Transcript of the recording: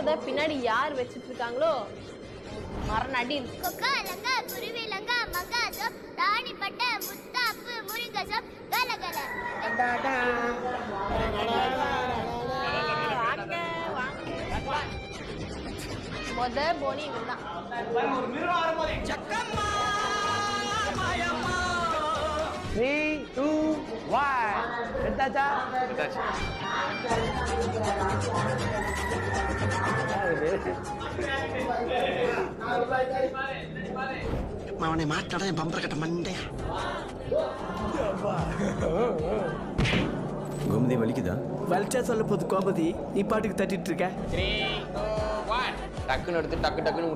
போட்டோத பின்னாடி யார் வச்சிட்டு இருக்காங்களோ மரணடி. கொக்கா லங்கா குருவி லங்கா மங்காசோ ராணிப்பட்ட முத்தாப்பு முருங்கசோ கலகல. மொத போனி இவன்தான். ஒரு மிருகம் வரும்போது சக்கம்மா மாயம்மா. 3, 2, 1 எடுத்தாச்சா? அவனை மாட்டாட என் பம்பர கட்ட மண்டையா. கோமதி வலிக்குதா? வலிச்சா சொல்ல போது கோபதி, நீ பாட்டுக்கு தட்டிட்டு இருக்க. டக்குன்னு எடுத்து டக்குன்னு